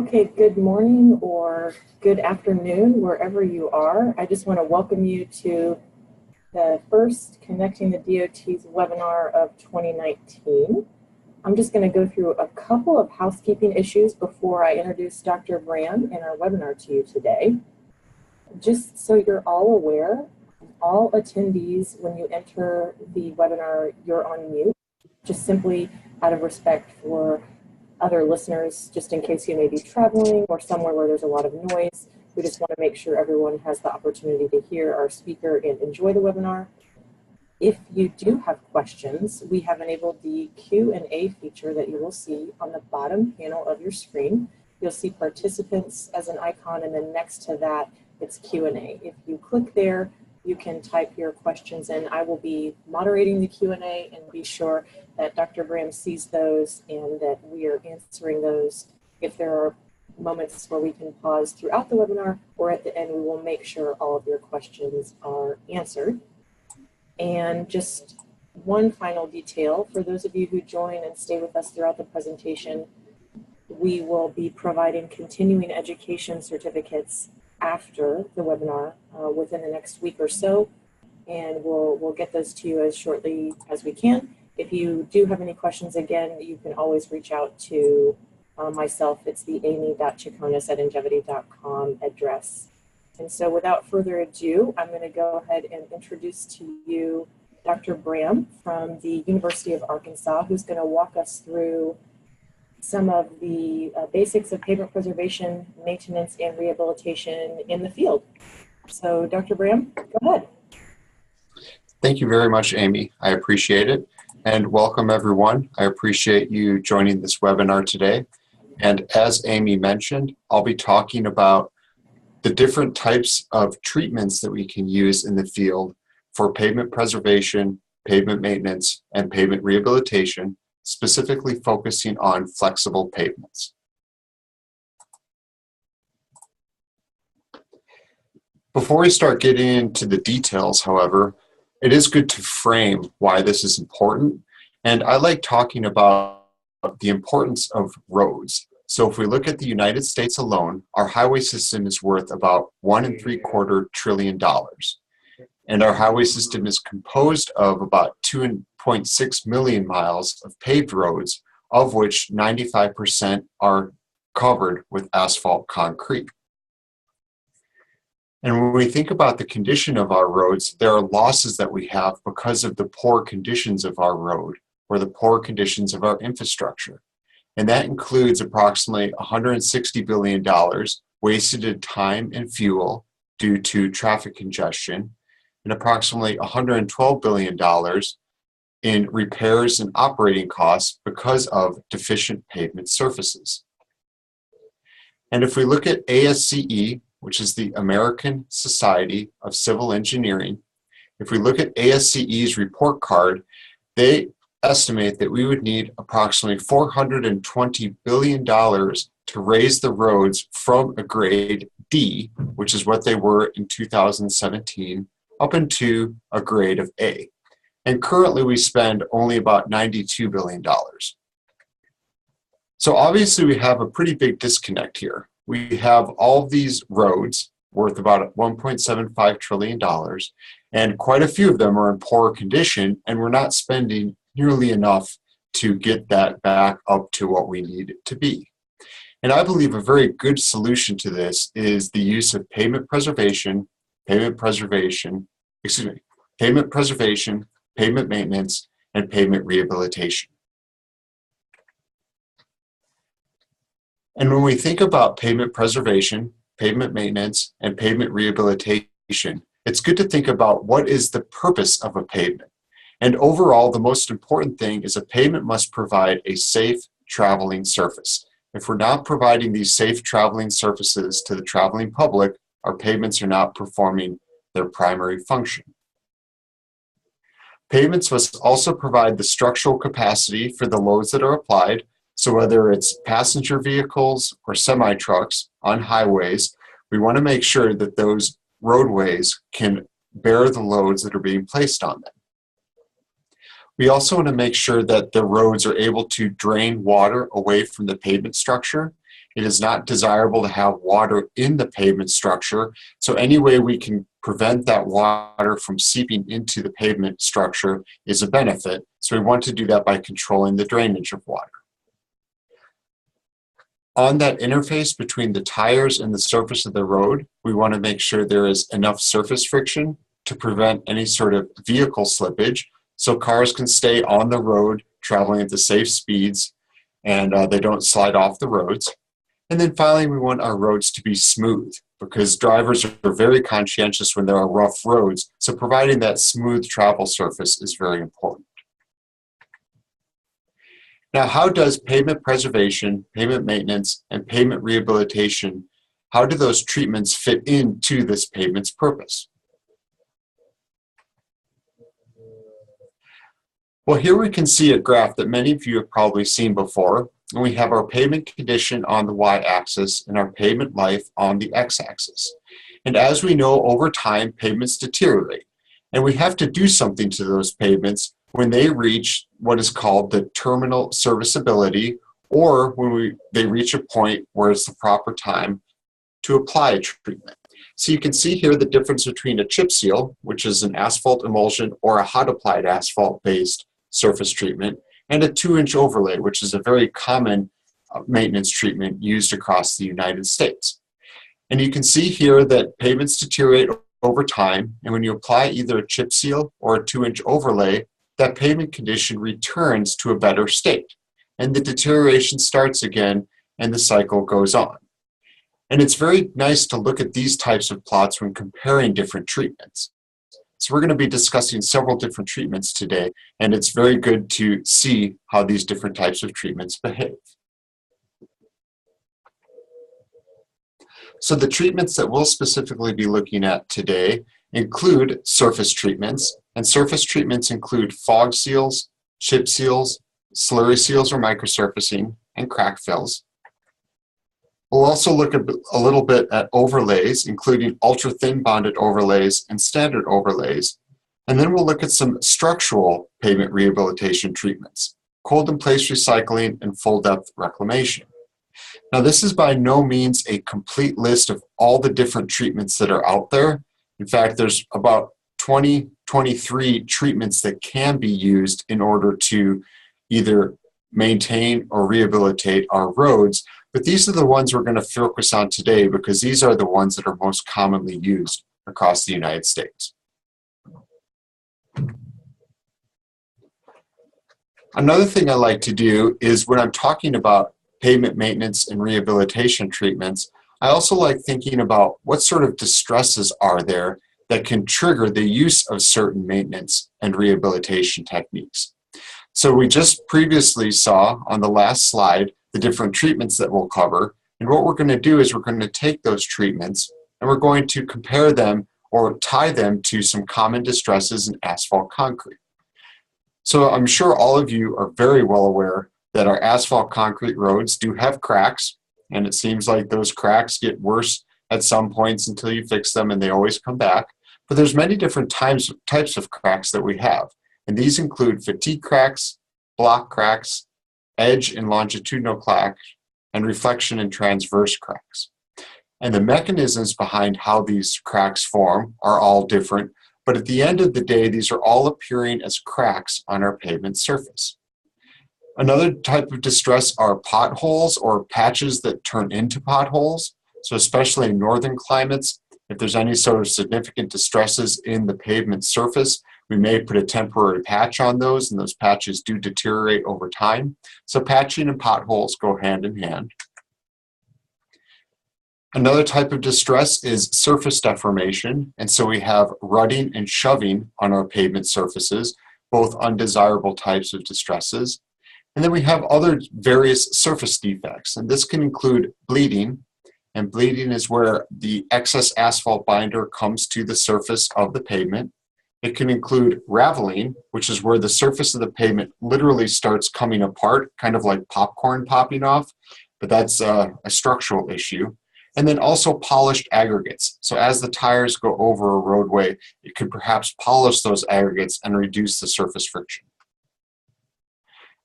Okay, good morning or good afternoon, wherever you are. I just want to welcome you to the first Connecting the DOTs webinar of 2019. I'm just going to go through a couple of housekeeping issues before I introduce Dr. Braham in our webinar to you today. Just so you're all aware, all attendees, when you enter the webinar, you're on mute, just simply out of respect for other listeners, just in case you may be traveling or somewhere where there's a lot of noise. We just want to make sure everyone has the opportunity to hear our speaker and enjoy the webinar. If you do have questions, we have enabled the Q&A feature that you will see on the bottom panel of your screen. You'll see participants as an icon, and then next to that, it's Q&A. If you click there, you can type your questions in. I will be moderating the Q&A and be sure that Dr. Braham sees those and that we are answering those. If there are moments where we can pause throughout the webinar or at the end, we will make sure all of your questions are answered. And just one final detail, for those of you who join and stay with us throughout the presentation, we will be providing continuing education certificates after the webinar within the next week or so, and we'll get those to you as shortly as we can. If you do have any questions, again, you can always reach out to myself. It's the amy.chaconas@ingevity.com address. And so without further ado, I'm going to go ahead and introduce to you Dr. Braham from the University of Arkansas, who's going to walk us through some of the basics of pavement preservation, maintenance, and rehabilitation in the field. So Dr. Braham, go ahead. Thank you very much, Amy. I appreciate it. And welcome, everyone. I appreciate you joining this webinar today. And as Amy mentioned, I'll be talking about the different types of treatments that we can use in the field for pavement preservation, pavement maintenance, and pavement rehabilitation, specifically focusing on flexible pavements. Before we start getting into the details, however, it is good to frame why this is important. And I like talking about the importance of roads. So if we look at the United States alone, our highway system is worth about $1.75 trillion. And our highway system is composed of about 2.6 million miles of paved roads, of which 95% are covered with asphalt concrete. And when we think about the condition of our roads, there are losses that we have because of the poor conditions of our road or the poor conditions of our infrastructure. And that includes approximately $160 billion wasted in time and fuel due to traffic congestion, and approximately $112 billion in repairs and operating costs because of deficient pavement surfaces. And if we look at ASCE, which is the American Society of Civil Engineering, if we look at ASCE's report card, they estimate that we would need approximately $420 billion to raise the roads from a grade D, which is what they were in 2017, up into a grade of A. And currently we spend only about $92 billion. So obviously we have a pretty big disconnect here. We have all of these roads worth about $1.75 trillion, and quite a few of them are in poor condition, and we're not spending nearly enough to get that back up to what we need it to be. And I believe a very good solution to this is the use of pavement preservation, pavement maintenance, and pavement rehabilitation. And when we think about pavement preservation, pavement maintenance, and pavement rehabilitation, it's good to think about what is the purpose of a pavement. And overall, the most important thing is a pavement must provide a safe traveling surface. If we're not providing these safe traveling surfaces to the traveling public, our pavements are not performing their primary function. Pavements must also provide the structural capacity for the loads that are applied. So whether it's passenger vehicles or semi-trucks on highways, we want to make sure that those roadways can bear the loads that are being placed on them. We also want to make sure that the roads are able to drain water away from the pavement structure. It is not desirable to have water in the pavement structure, so any way we can prevent that water from seeping into the pavement structure is a benefit. So we want to do that by controlling the drainage of water. On that interface between the tires and the surface of the road, we want to make sure there is enough surface friction to prevent any sort of vehicle slippage, so cars can stay on the road traveling at the safe speeds and they don't slide off the roads. And then finally, we want our roads to be smooth, because drivers are very conscientious when there are rough roads, so providing that smooth travel surface is very important. Now, how does pavement preservation, pavement maintenance, and pavement rehabilitation, how do those treatments fit into this pavement's purpose? Well, here we can see a graph that many of you have probably seen before, and we have our pavement condition on the y-axis and our pavement life on the x-axis. And as we know, over time, pavements deteriorate, and we have to do something to those pavements when they reach what is called the terminal serviceability, or when they reach a point where it's the proper time to apply a treatment. So you can see here the difference between a chip seal, which is an asphalt emulsion or a hot applied asphalt based surface treatment, and a 2-inch overlay, which is a very common maintenance treatment used across the United States. And you can see here that pavements deteriorate over time, and when you apply either a chip seal or a 2-inch overlay, that pavement condition returns to a better state, and the deterioration starts again, and the cycle goes on. And it's very nice to look at these types of plots when comparing different treatments. So we're going to be discussing several different treatments today, and it's very good to see how these different types of treatments behave. So the treatments that we'll specifically be looking at today include surface treatments, and surface treatments include fog seals, chip seals, slurry seals or microsurfacing, and crack fills. We'll also look a little bit at overlays, including ultra-thin bonded overlays and standard overlays. And then we'll look at some structural pavement rehabilitation treatments, cold-in-place recycling, and full-depth reclamation. Now, this is by no means a complete list of all the different treatments that are out there. In fact, there's about 23 treatments that can be used in order to either maintain or rehabilitate our roads. But these are the ones we're going to focus on today because these are the ones that are most commonly used across the United States. Another thing I like to do is when I'm talking about pavement maintenance and rehabilitation treatments, I also like thinking about what sort of distresses are there that can trigger the use of certain maintenance and rehabilitation techniques. So we just previously saw on the last slide the different treatments that we'll cover. And what we're going to do is we're going to take those treatments and we're going to compare them or tie them to some common distresses in asphalt concrete. So I'm sure all of you are very well aware that our asphalt concrete roads do have cracks, and it seems like those cracks get worse at some points until you fix them and they always come back. But there's many different types of cracks that we have. And these include fatigue cracks, block cracks, edge and longitudinal cracks, and reflection and transverse cracks. And the mechanisms behind how these cracks form are all different, but at the end of the day, these are all appearing as cracks on our pavement surface. Another type of distress are potholes or patches that turn into potholes. So especially in northern climates, if there's any sort of significant distresses in the pavement surface, we may put a temporary patch on those, and those patches do deteriorate over time. So patching and potholes go hand in hand. Another type of distress is surface deformation, and so we have rutting and shoving on our pavement surfaces, both undesirable types of distresses. And then we have other various surface defects, and this can include bleeding, and bleeding is where the excess asphalt binder comes to the surface of the pavement. It can include raveling, which is where the surface of the pavement literally starts coming apart, kind of like popcorn popping off, but that's a structural issue. And then also polished aggregates. So as the tires go over a roadway, it could perhaps polish those aggregates and reduce the surface friction.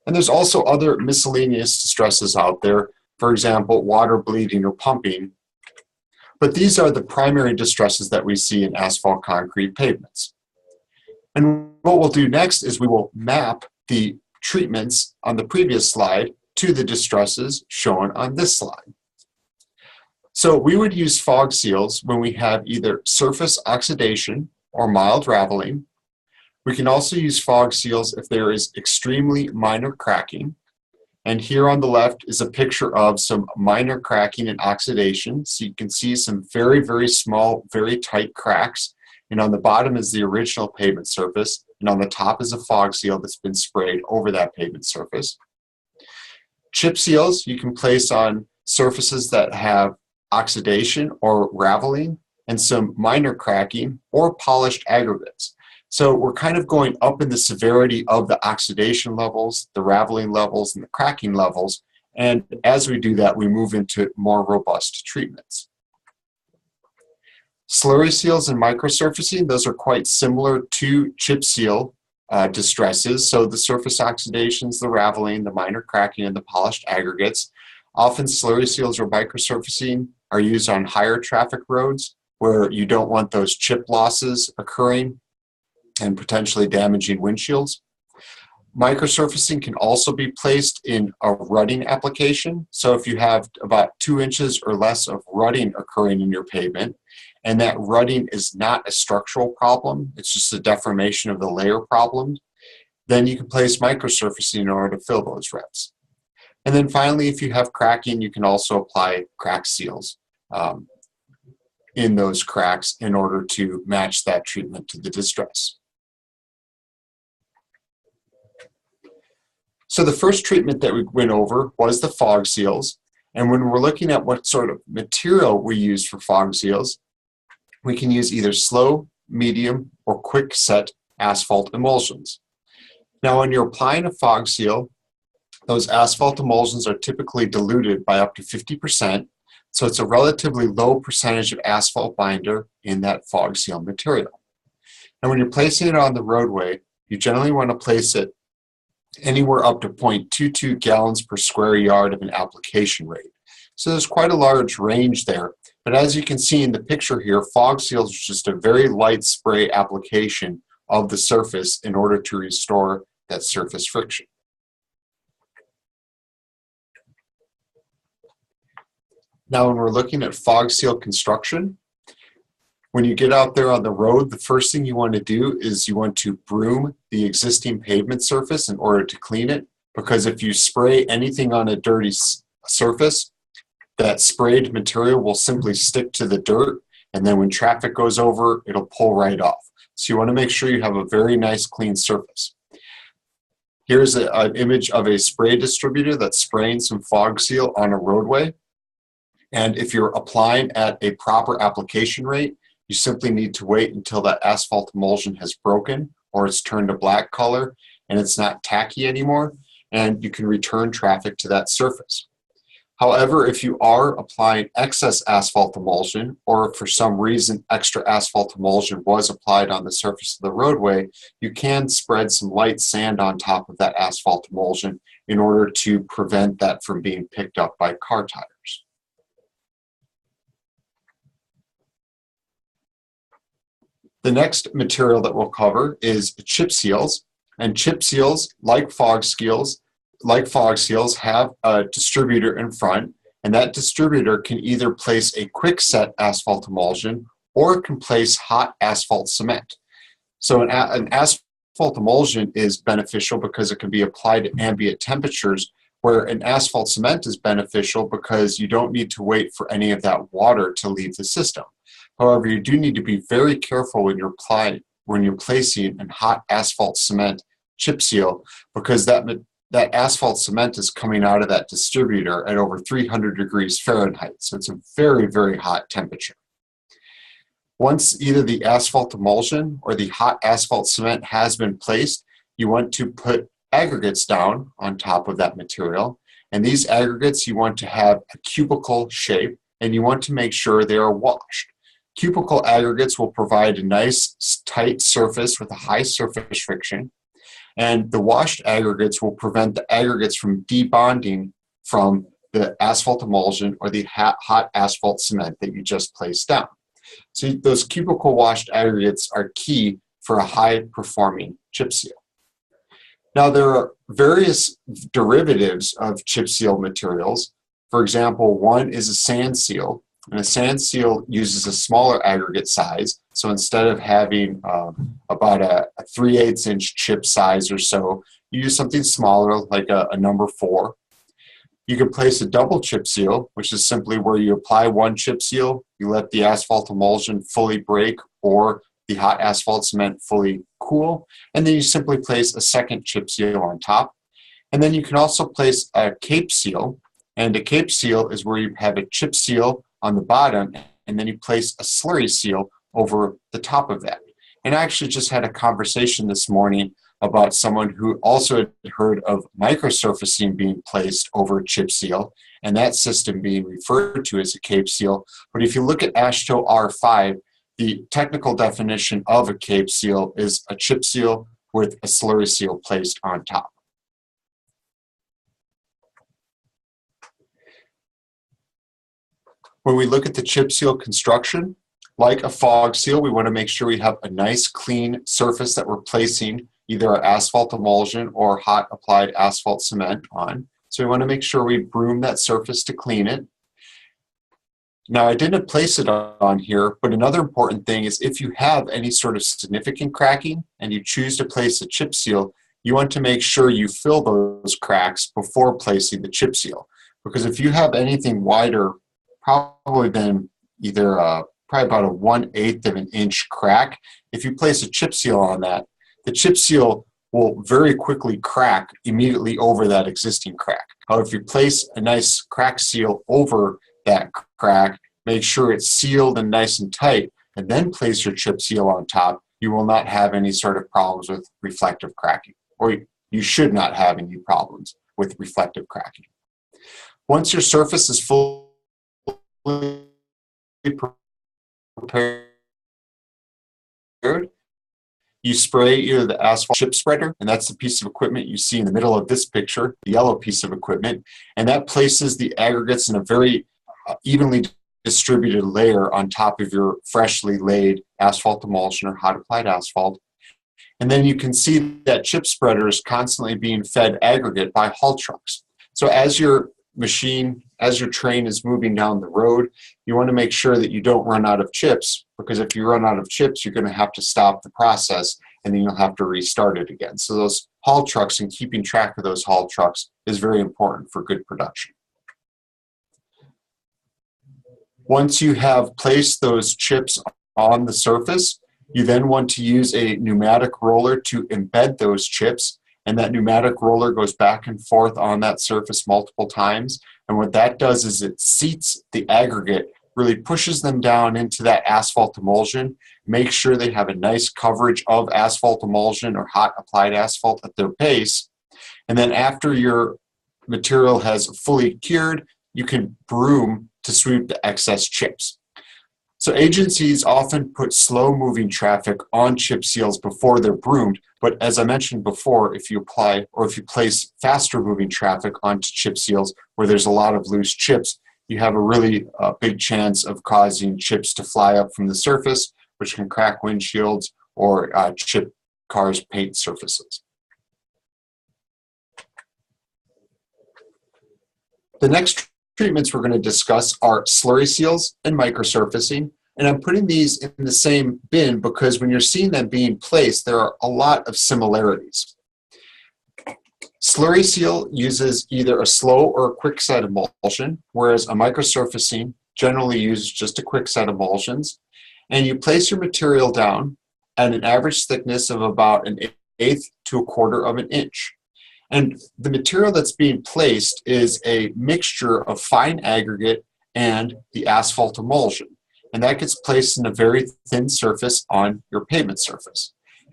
And there's also other miscellaneous stresses out there, for example, water bleeding or pumping. But these are the primary distresses that we see in asphalt concrete pavements. And what we'll do next is we will map the treatments on the previous slide to the distresses shown on this slide. So we would use fog seals when we have either surface oxidation or mild raveling. We can also use fog seals if there is extremely minor cracking. And here on the left is a picture of some minor cracking and oxidation. So you can see some very, very small, very tight cracks. And on the bottom is the original pavement surface. And on the top is a fog seal that's been sprayed over that pavement surface. Chip seals you can place on surfaces that have oxidation or raveling and some minor cracking or polished aggregates. So we're kind of going up in the severity of the oxidation levels, the raveling levels, and the cracking levels. And as we do that, we move into more robust treatments. Slurry seals and microsurfacing, those are quite similar to chip seal distresses. So the surface oxidations, the raveling, the minor cracking, and the polished aggregates. Often slurry seals or microsurfacing are used on higher traffic roads where you don't want those chip losses occurring and potentially damaging windshields. Microsurfacing can also be placed in a rutting application. So if you have about 2 inches or less of rutting occurring in your pavement, and that rutting is not a structural problem, it's just a deformation of the layer problem, then you can place microsurfacing in order to fill those reps. And then finally, if you have cracking, you can also apply crack seals in those cracks in order to match that treatment to the distress. So the first treatment that we went over was the fog seals. And when we're looking at what sort of material we use for fog seals, we can use either slow, medium, or quick set asphalt emulsions. Now, when you're applying a fog seal, those asphalt emulsions are typically diluted by up to 50%. So it's a relatively low percentage of asphalt binder in that fog seal material. And when you're placing it on the roadway, you generally want to place it anywhere up to 0.22 gallons per square yard of an application rate. So there's quite a large range there. But as you can see in the picture here, fog seals is just a very light spray application of the surface in order to restore that surface friction. Now, when we're looking at fog seal construction, when you get out there on the road, the first thing you want to do is you want to broom the existing pavement surface in order to clean it, because if you spray anything on a dirty surface, that sprayed material will simply stick to the dirt, and then when traffic goes over, it'll pull right off. So you want to make sure you have a very nice clean surface. Here's an image of a spray distributor that's spraying some fog seal on a roadway. And if you're applying at a proper application rate, you simply need to wait until that asphalt emulsion has broken or it's turned a black color and it's not tacky anymore, and you can return traffic to that surface. However, if you are applying excess asphalt emulsion, or if for some reason extra asphalt emulsion was applied on the surface of the roadway, you can spread some light sand on top of that asphalt emulsion in order to prevent that from being picked up by car tires. The next material that we'll cover is chip seals, and chip seals, like fog seals, have a distributor in front, and that distributor can either place a quick set asphalt emulsion or it can place hot asphalt cement. So an asphalt emulsion is beneficial because it can be applied at ambient temperatures, where an asphalt cement is beneficial because you don't need to wait for any of that water to leave the system. However, you do need to be very careful when you're placing a hot asphalt cement chip seal, because that asphalt cement is coming out of that distributor at over 300 degrees Fahrenheit. So it's a very, very hot temperature. Once either the asphalt emulsion or the hot asphalt cement has been placed, you want to put aggregates down on top of that material. And these aggregates you want to have a cubical shape, and you want to make sure they are washed. Cubical aggregates will provide a nice tight surface with a high surface friction, and the washed aggregates will prevent the aggregates from debonding from the asphalt emulsion or the hot asphalt cement that you just placed down. So those cubicle washed aggregates are key for a high performing chip seal. Now there are various derivatives of chip seal materials. For example, one is a sand seal, and a sand seal uses a smaller aggregate size. So instead of having about a 3/8 inch chip size or so, you use something smaller like a number 4. You can place a double chip seal, which is simply where you apply one chip seal, you let the asphalt emulsion fully break or the hot asphalt cement fully cool, and then you simply place a second chip seal on top. And then you can also place a cape seal, and a cape seal is where you have a chip seal on the bottom, and then you place a slurry seal over the top of that. And I actually just had a conversation this morning about someone who also had heard of microsurfacing being placed over a chip seal, and that system being referred to as a cape seal. But if you look at AASHTO R5, the technical definition of a cape seal is a chip seal with a slurry seal placed on top. When we look at the chip seal construction, like a fog seal, we want to make sure we have a nice clean surface that we're placing either our asphalt emulsion or hot applied asphalt cement on. So we want to make sure we broom that surface to clean it. Now I didn't place it on here, but another important thing is if you have any sort of significant cracking and you choose to place a chip seal, you want to make sure you fill those cracks before placing the chip seal. Because if you have anything wider, probably than either probably about a 1/8 of an inch crack, if you place a chip seal on that, the chip seal will very quickly crack immediately over that existing crack. However, if you place a nice crack seal over that crack, make sure it's sealed and nice and tight, and then place your chip seal on top, you will not have any sort of problems with reflective cracking, or you should not have any problems with reflective cracking. Once your surface is fully prepared, you spray either the asphalt chip spreader, and that's the piece of equipment you see in the middle of this picture, the yellow piece of equipment, and that places the aggregates in a very evenly distributed layer on top of your freshly laid asphalt emulsion or hot applied asphalt. And then you can see that chip spreader is constantly being fed aggregate by haul trucks. So as your train is moving down the road, you want to make sure that you don't run out of chips, because if you run out of chips, you're going to have to stop the process and then you'll have to restart it again. So those haul trucks and keeping track of those haul trucks is very important for good production. Once you have placed those chips on the surface, you then want to use a pneumatic roller to embed those chips, and that pneumatic roller goes back and forth on that surface multiple times. And what that does is it seats the aggregate, really pushes them down into that asphalt emulsion, makes sure they have a nice coverage of asphalt emulsion or hot applied asphalt at their base. And then after your material has fully cured, you can broom to sweep the excess chips. So agencies often put slow-moving traffic on chip seals before they're broomed, but as I mentioned before, if you place faster-moving traffic onto chip seals where there's a lot of loose chips, you have a really big chance of causing chips to fly up from the surface, which can crack windshields or chip cars' paint surfaces. The next treatments we're going to discuss are slurry seals and microsurfacing. And I'm putting these in the same bin because when you're seeing them being placed, there are a lot of similarities. Slurry seal uses either a slow or a quick set emulsion, whereas a microsurfacing generally uses just a quick set emulsions. And you place your material down at an average thickness of about 1/8 to 1/4 of an inch. And the material that's being placed is a mixture of fine aggregate and the asphalt emulsion. And that gets placed in a very thin surface on your pavement surface.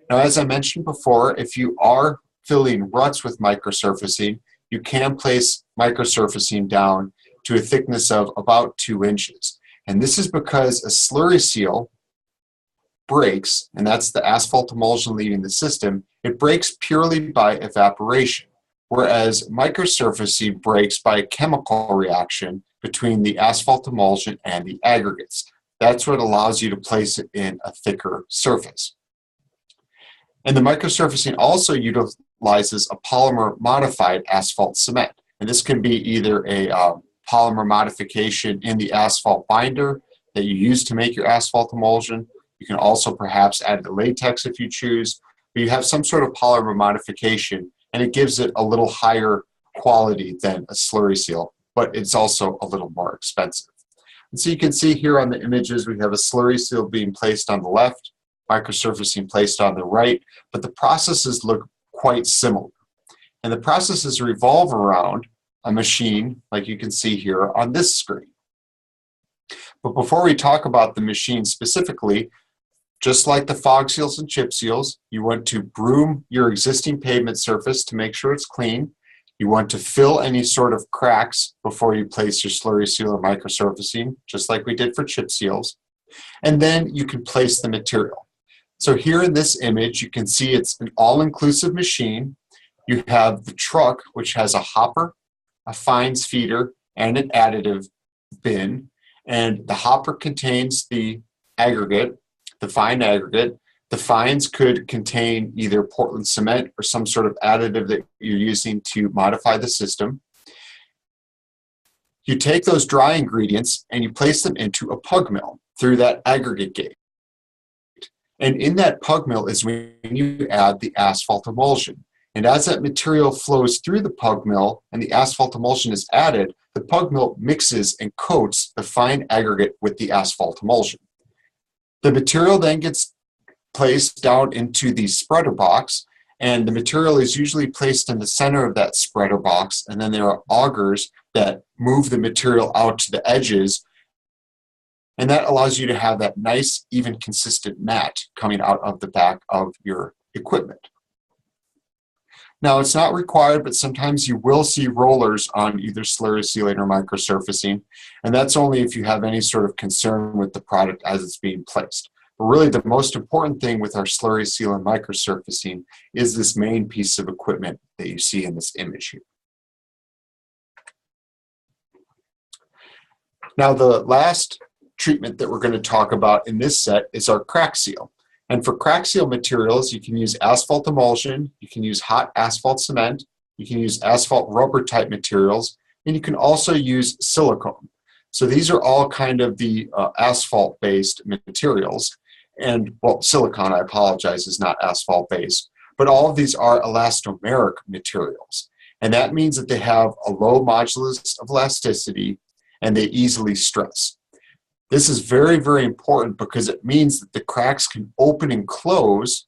Now, as I mentioned before, if you are filling ruts with microsurfacing, you can place microsurfacing down to a thickness of about 2 inches. And this is because a slurry seal breaks, and that's the asphalt emulsion leaving the system, it breaks purely by evaporation. whereas microsurfacing breaks by a chemical reaction between the asphalt emulsion and the aggregates. That's what allows you to place it in a thicker surface. And the microsurfacing also utilizes a polymer modified asphalt cement. And this can be either a polymer modification in the asphalt binder that you use to make your asphalt emulsion. You can also perhaps add the latex if you choose, but you have some sort of polymer modification and it gives it a little higher quality than a slurry seal, but it's also a little more expensive. And so you can see here on the images, we have a slurry seal being placed on the left, microsurfacing placed on the right, but the processes look quite similar. And the processes revolve around a machine, like you can see here on this screen. But before we talk about the machine specifically, just like the fog seals and chip seals, you want to broom your existing pavement surface to make sure it's clean. You want to fill any sort of cracks before you place your slurry seal or microsurfacing, just like we did for chip seals. And then you can place the material. So here in this image, you can see it's an all-inclusive machine. You have the truck, which has a hopper, a fines feeder, and an additive bin. And the hopper contains the aggregate, the fine aggregate. The fines could contain either Portland cement or some sort of additive that you're using to modify the system. You take those dry ingredients and you place them into a pug mill through that aggregate gate. And in that pug mill is when you add the asphalt emulsion. And as that material flows through the pug mill and the asphalt emulsion is added, the pug mill mixes and coats the fine aggregate with the asphalt emulsion. The material then gets placed down into the spreader box, and the material is usually placed in the center of that spreader box, and then there are augers that move the material out to the edges, and that allows you to have that nice, even, consistent mat coming out of the back of your equipment. Now, it's not required, but sometimes you will see rollers on either slurry sealing or microsurfacing, and that's only if you have any sort of concern with the product as it's being placed. But really, the most important thing with our slurry seal and microsurfacing is this main piece of equipment that you see in this image here. Now, the last treatment that we're going to talk about in this set is our crack seal. And for crack seal materials, you can use asphalt emulsion, you can use hot asphalt cement, you can use asphalt rubber type materials, and you can also use silicone. So these are all kind of the asphalt based materials. And well, silicone, I apologize, is not asphalt based, but all of these are elastomeric materials. And that means that they have a low modulus of elasticity and they easily stress. This is very, very important because it means that the cracks can open and close,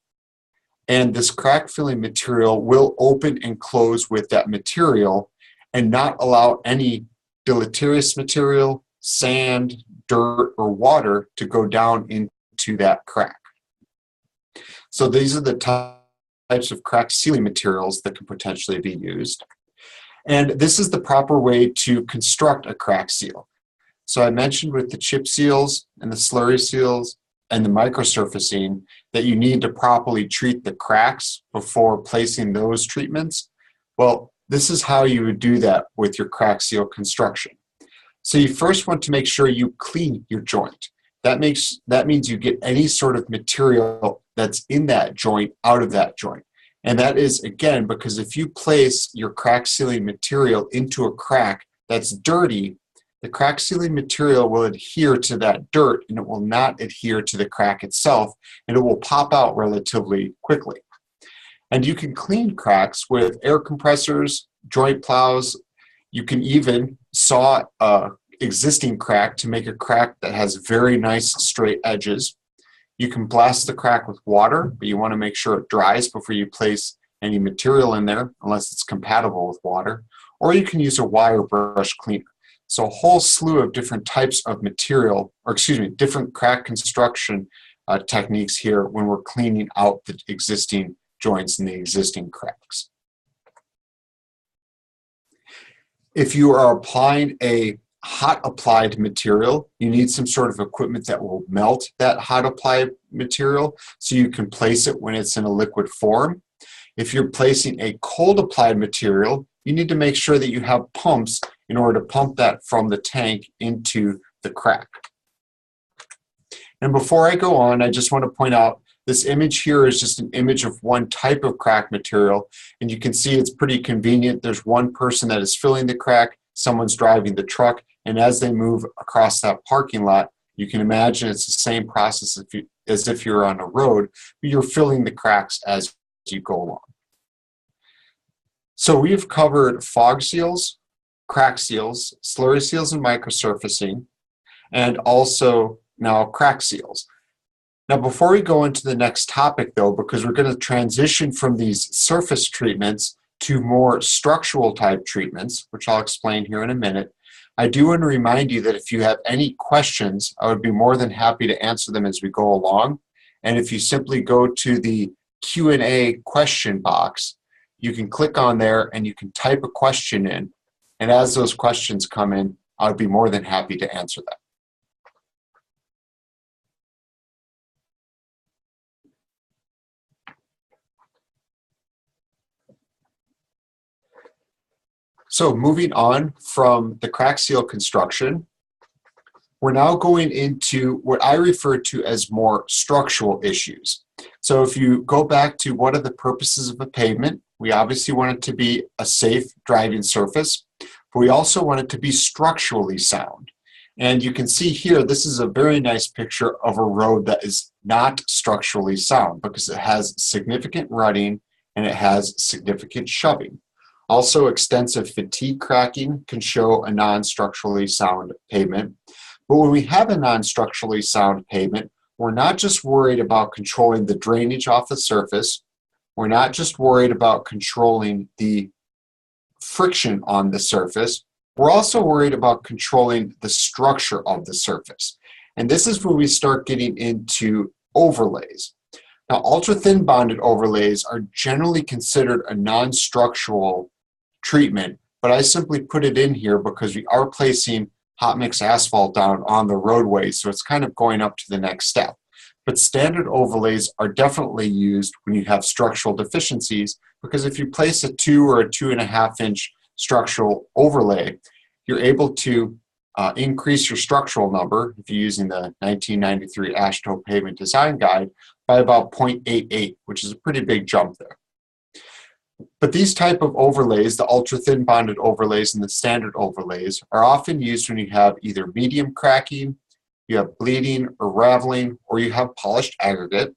and this crack filling material will open and close with that material and not allow any deleterious material, sand, dirt, or water to go down into that crack. So these are the types of crack sealing materials that can potentially be used. And this is the proper way to construct a crack seal. So I mentioned with the chip seals and the slurry seals and the microsurfacing that you need to properly treat the cracks before placing those treatments. Well, this is how you would do that with your crack seal construction. So you first want to make sure you clean your joint. That means you get any sort of material that's in that joint out of that joint. And that is, again, because if you place your crack sealing material into a crack that's dirty, the crack sealing material will adhere to that dirt and it will not adhere to the crack itself, and it will pop out relatively quickly. And you can clean cracks with air compressors, joint plows. You can even saw an existing crack to make a crack that has very nice straight edges. You can blast the crack with water, but you want to make sure it dries before you place any material in there, unless it's compatible with water. Or you can use a wire brush cleaner. So a whole slew of different types of material, different crack construction techniques here when we're cleaning out the existing joints and the existing cracks. If you are applying a hot applied material, you need some sort of equipment that will melt that hot applied material so you can place it when it's in a liquid form. If you're placing a cold applied material, you need to make sure that you have pumps in order to pump that from the tank into the crack. And before I go on, I just want to point out this image here is just an image of one type of crack material, and you can see it's pretty convenient. There's one person that is filling the crack, someone's driving the truck, and as they move across that parking lot, you can imagine it's the same process as if you're on a road, but you're filling the cracks as you go along. So we've covered fog seals, crack seals, slurry seals and microsurfacing, and also now crack seals. Now, before we go into the next topic, though, because we're going to transition from these surface treatments to more structural type treatments, which I'll explain here in a minute, I do want to remind you that if you have any questions, I would be more than happy to answer them as we go along. And if you simply go to the Q&A question box, you can click on there and you can type a question in. And as those questions come in, I would be more than happy to answer them. So moving on from the crack seal construction, we're now going into what I refer to as more structural issues. So if you go back to what are the purposes of a pavement, we obviously want it to be a safe driving surface, but we also want it to be structurally sound. And you can see here, this is a very nice picture of a road that is not structurally sound because it has significant rutting and it has significant shoving. Also, extensive fatigue cracking can show a non-structurally sound pavement. But when we have a non-structurally sound pavement, we're not just worried about controlling the drainage off the surface. We're not just worried about controlling the friction on the surface. We're also worried about controlling the structure of the surface. And this is where we start getting into overlays. Now, ultra-thin bonded overlays are generally considered a non-structural treatment, but I simply put it in here because we are placing hot mix asphalt down on the roadway, so it's kind of going up to the next step. But standard overlays are definitely used when you have structural deficiencies, because if you place a 2 or a 2.5 inch structural overlay, you're able to increase your structural number, if you're using the 1993 AASHTO Pavement Design Guide, by about 0.88, which is a pretty big jump there. But these type of overlays, the ultra-thin bonded overlays and the standard overlays, are often used when you have either medium cracking, you have bleeding or raveling, or you have polished aggregate.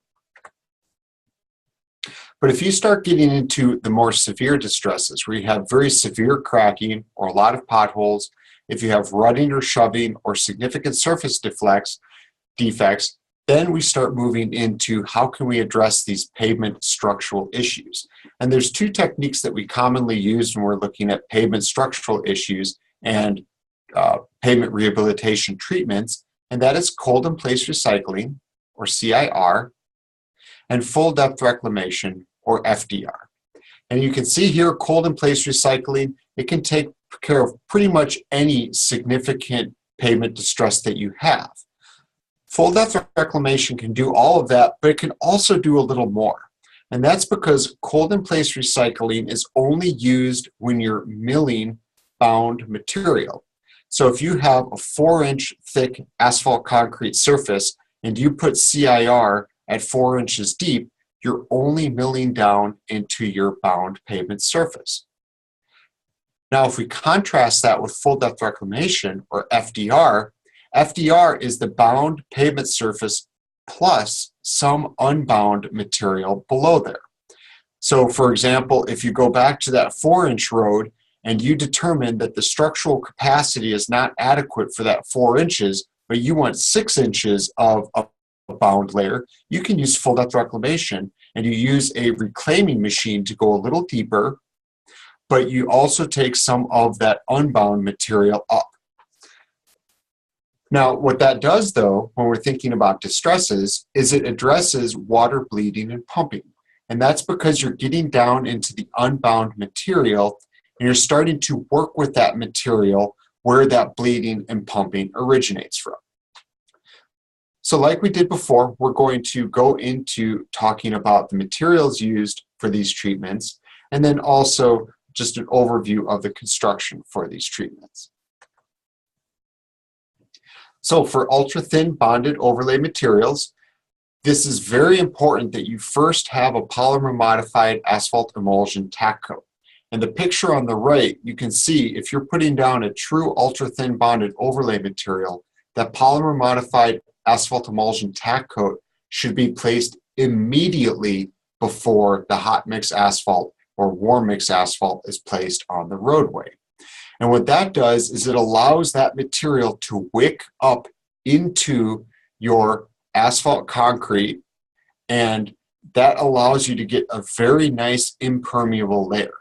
But if you start getting into the more severe distresses, where you have very severe cracking or a lot of potholes, if you have rutting or shoving or significant surface defects, then we start moving into how can we address these pavement structural issues. And there's two techniques that we commonly use when we're looking at pavement structural issues and pavement rehabilitation treatments, and that is cold in place recycling, or CIR, and full depth reclamation, or FDR. And you can see here, cold in place recycling, it can take care of pretty much any significant pavement distress that you have. Full depth reclamation can do all of that, but it can also do a little more. And that's because cold in place recycling is only used when you're milling bound material. So if you have a 4-inch thick asphalt concrete surface and you put CIR at 4 inches deep, you're only milling down into your bound pavement surface. Now, if we contrast that with full depth reclamation, or FDR, FDR is the bound pavement surface plus some unbound material below there. So for example, if you go back to that 4-inch road and you determine that the structural capacity is not adequate for that 4 inches, but you want 6 inches of a bound layer, you can use full depth reclamation, and you use a reclaiming machine to go a little deeper, but you also take some of that unbound material up. Now, what that does, though, when we're thinking about distresses, is it addresses water bleeding and pumping. And that's because you're getting down into the unbound material and you're starting to work with that material where that bleeding and pumping originates from. So like we did before, we're going to go into talking about the materials used for these treatments, and then also just an overview of the construction for these treatments. So for ultra-thin bonded overlay materials, this is very important that you first have a polymer modified asphalt emulsion tack coat. In the picture on the right, you can see if you're putting down a true ultra-thin bonded overlay material, that polymer modified asphalt emulsion tack coat should be placed immediately before the hot mix asphalt or warm mix asphalt is placed on the roadway. And what that does is it allows that material to wick up into your asphalt concrete, and that allows you to get a very nice impermeable layer.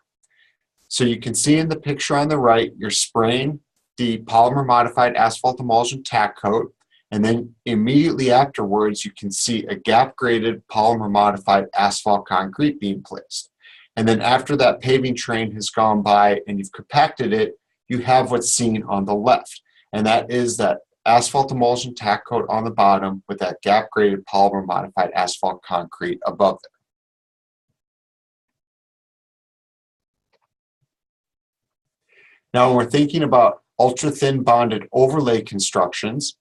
So you can see in the picture on the right, you're spraying the polymer modified asphalt emulsion tack coat, and then immediately afterwards you can see a gap graded polymer modified asphalt concrete being placed. And then after that paving train has gone by and you've compacted it, you have what's seen on the left, and that is that asphalt emulsion tack coat on the bottom with that gap graded polymer modified asphalt concrete above it. Now, when we're thinking about ultra-thin bonded overlay constructions,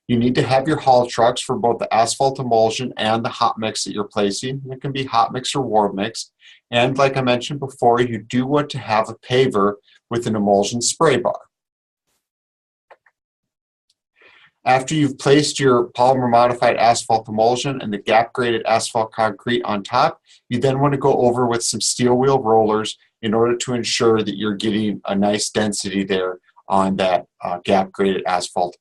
you need to have your haul trucks for both the asphalt emulsion and the hot mix that you're placing. It can be hot mix or warm mix. And like I mentioned before, you do want to have a paver with an emulsion spray bar. After you've placed your polymer modified asphalt emulsion and the gap graded asphalt concrete on top, you then want to go over with some steel wheel rollers in order to ensure that you're getting a nice density there on that gap graded asphalt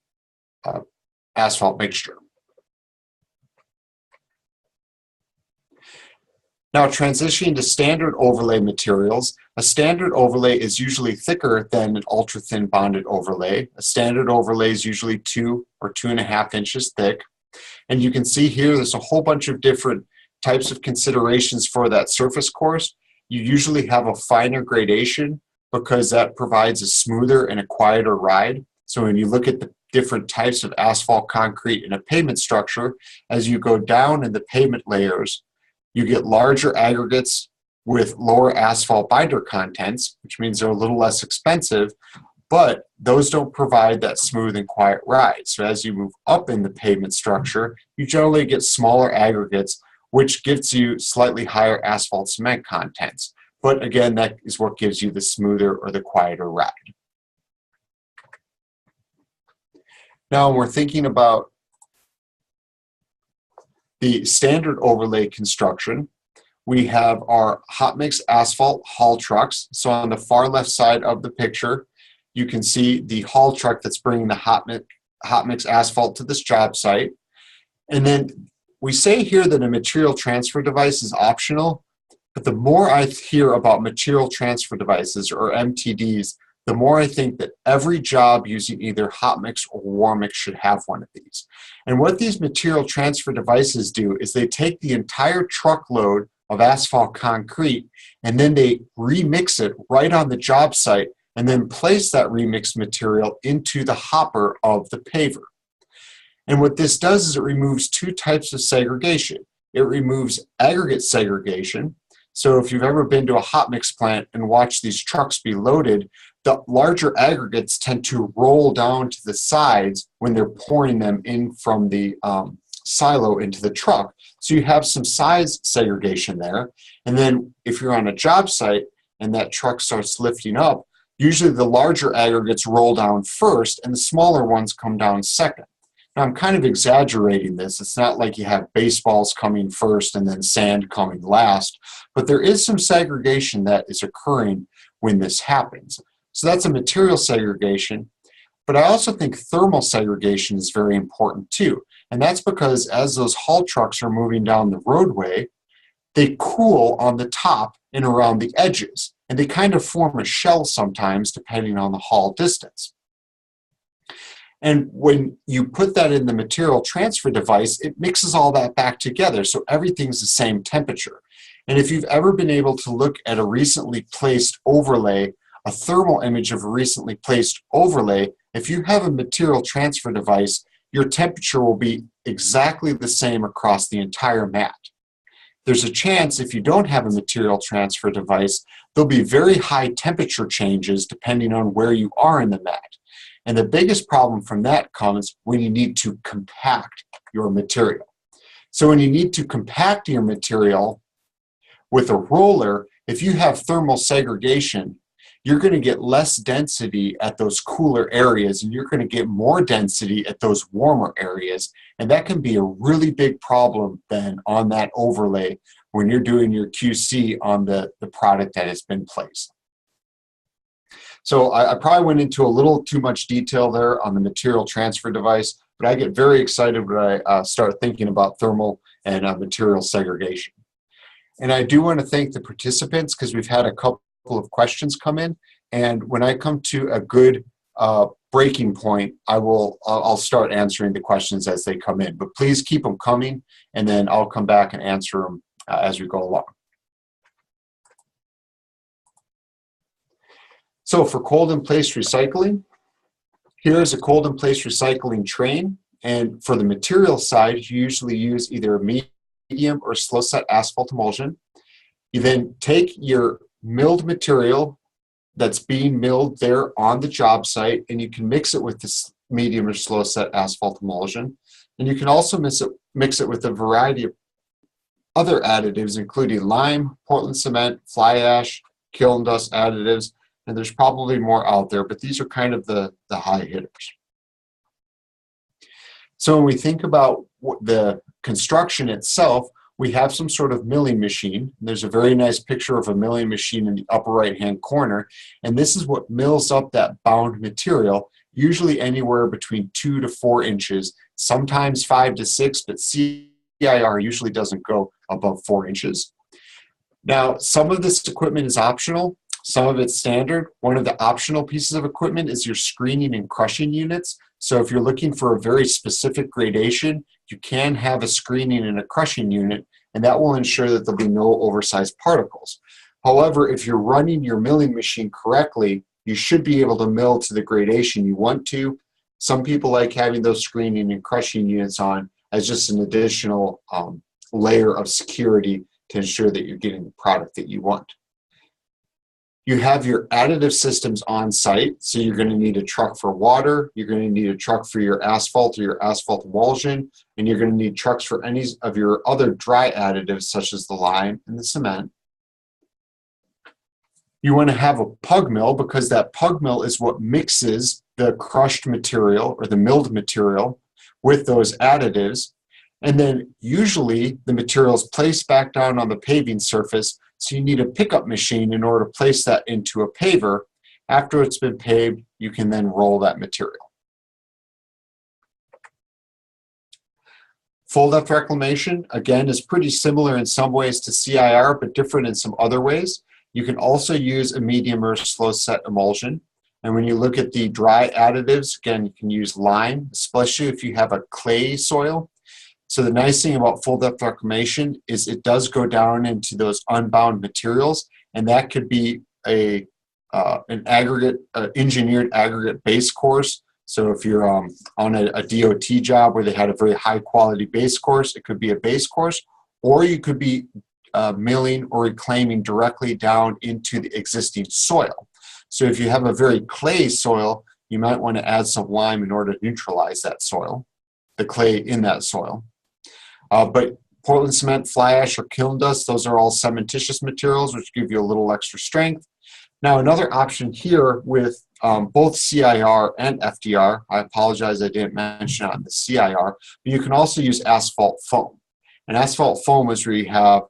mixture. Now, transitioning to standard overlay materials, a standard overlay is usually thicker than an ultra-thin bonded overlay. A standard overlay is usually 2 or 2.5 inches thick. And you can see here there's a whole bunch of different types of considerations for that surface course. You usually have a finer gradation because that provides a smoother and a quieter ride. So when you look at the different types of asphalt concrete in a pavement structure, as you go down in the pavement layers, you get larger aggregates with lower asphalt binder contents, which means they're a little less expensive, but those don't provide that smooth and quiet ride. So as you move up in the pavement structure, you generally get smaller aggregates, which gives you slightly higher asphalt cement contents. But again, that is what gives you the smoother or the quieter ride. Now, when we're thinking about the standard overlay construction, we have our hot mix asphalt haul trucks. So on the far left side of the picture, you can see the haul truck that's bringing the hot mix asphalt to this job site. And then we say here that a material transfer device is optional, but the more I hear about material transfer devices or MTDs, the more I think that every job using either hot mix or warm mix should have one of these. And what these material transfer devices do is they take the entire truckload of asphalt concrete and then they remix it right on the job site and then place that remixed material into the hopper of the paver. And what this does is it removes 2 types of segregation. It removes aggregate segregation. So if you've ever been to a hot mix plant and watched these trucks be loaded, the larger aggregates tend to roll down to the sides when they're pouring them in from the silo into the truck. So you have some size segregation there. And then if you're on a job site and that truck starts lifting up, usually the larger aggregates roll down first and the smaller ones come down second. Now, I'm kind of exaggerating this. It's not like you have baseballs coming first and then sand coming last, but there is some segregation that is occurring when this happens. So that's a material segregation, but I also think thermal segregation is very important too. And that's because as those haul trucks are moving down the roadway, they cool on the top and around the edges, and they kind of form a shell sometimes depending on the haul distance. And when you put that in the material transfer device, it mixes all that back together, so everything's the same temperature. And if you've ever been able to look at a recently placed overlay, a thermal image of a recently placed overlay, if you have a material transfer device, your temperature will be exactly the same across the entire mat. there's a chance if you don't have a material transfer device, there'll be very high temperature changes depending on where you are in the mat. And the biggest problem from that comes when you need to compact your material. So when you need to compact your material with a roller, if you have thermal segregation, you're going to get less density at those cooler areas, and you're going to get more density at those warmer areas. And that can be a really big problem then on that overlay when you're doing your QC on the product that has been placed. So I probably went into a little too much detail there on the material transfer device, but I get very excited when I start thinking about thermal and material segregation. And I do want to thank the participants because we've had a couple of questions come in, and when I come to a good breaking point, I'll start answering the questions as they come in. But please keep them coming, and then I'll come back and answer them as we go along. So for cold in place recycling, here is a cold in place recycling train, and for the material side, you usually use either a medium or slow set asphalt emulsion. You then take your milled material that's being milled there on the job site, and you can mix it with this medium or slow set asphalt emulsion. And you can also mix it with a variety of other additives, including lime, Portland cement, fly ash, kiln dust additives, and there's probably more out there, but these are kind of the high hitters. So when we think about the construction itself, we have some sort of milling machine. There's a very nice picture of a milling machine in the upper right-hand corner, and this is what mills up that bound material, usually anywhere between 2 to 4 inches, sometimes 5 to 6, but CIR usually doesn't go above 4 inches. Now, some of this equipment is optional, some of it's standard. One of the optional pieces of equipment is your screening and crushing units. So if you're looking for a very specific gradation, you can have a screening and a crushing unit, and that will ensure that there'll be no oversized particles. However, if you're running your milling machine correctly, you should be able to mill to the gradation you want to. Some people like having those screening and crushing units on as just an additional layer of security to ensure that you're getting the product that you want. You have your additive systems on site, so you're going to need a truck for water, you're going to need a truck for your asphalt or your asphalt emulsion, and you're going to need trucks for any of your other dry additives such as the lime and the cement. You want to have a pug mill because that pug mill is what mixes the crushed material or the milled material with those additives. And then usually the material is placed back down on the paving surface, so you need a pickup machine in order to place that into a paver. After it's been paved, you can then roll that material. Full depth reclamation, again, is pretty similar in some ways to CIR, but different in some other ways. You can also use a medium or slow set emulsion. And when you look at the dry additives, again, you can use lime, especially if you have a clay soil. So the nice thing about full depth reclamation is it does go down into those unbound materials, and that could be an aggregate, engineered aggregate base course. So if you're on a DOT job where they had a very high quality base course, it could be a base course, or you could be milling or reclaiming directly down into the existing soil. So if you have a very clay soil, you might want to add some lime in order to neutralize that soil, the clay in that soil. But Portland cement, fly ash, or kiln dust, those are all cementitious materials, which give you a little extra strength. Now, another option here with both CIR and FDR, I apologize I didn't mention on the CIR, but you can also use asphalt foam. And asphalt foam is where you have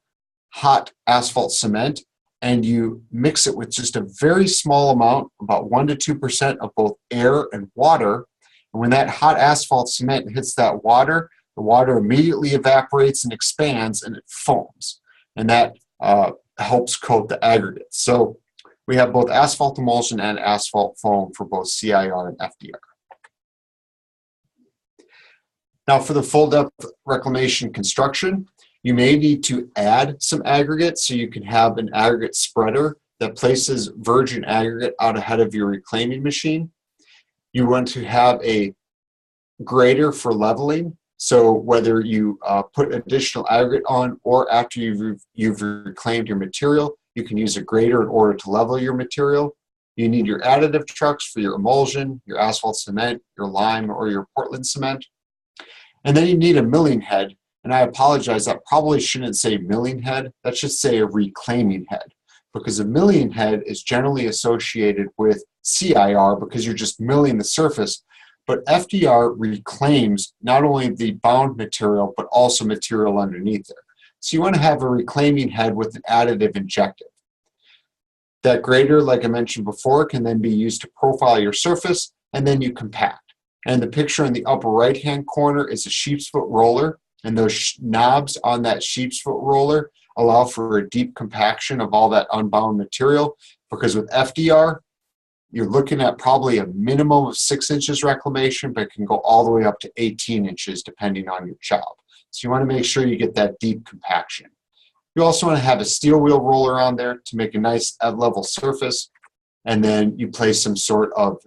hot asphalt cement, and you mix it with just a very small amount, about 1 to 2% of both air and water. And when that hot asphalt cement hits that water, the water immediately evaporates and expands, and it foams. And that helps coat the aggregate. So we have both asphalt emulsion and asphalt foam for both CIR and FDR. Now for the full depth reclamation construction, you may need to add some aggregate, so you can have an aggregate spreader that places virgin aggregate out ahead of your reclaiming machine. You want to have a grader for leveling. So whether you put additional aggregate on or after you've reclaimed your material, you can use a grader in order to level your material. You need your additive trucks for your emulsion, your asphalt cement, your lime, or your Portland cement. And then you need a milling head. And I apologize, that probably shouldn't say milling head. That should say a reclaiming head, because a milling head is generally associated with CIR because you're just milling the surface. But FDR reclaims not only the bound material, but also material underneath it. So you want to have a reclaiming head with an additive injective. That grader, like I mentioned before, can then be used to profile your surface, and then you compact. And the picture in the upper right-hand corner is a sheep's foot roller, and those knobs on that sheep's foot roller allow for a deep compaction of all that unbound material, because with FDR, you're looking at probably a minimum of 6 inches reclamation, but it can go all the way up to 18 inches depending on your job. So you want to make sure you get that deep compaction. You also want to have a steel wheel roller on there to make a nice level surface, and then you place some sort of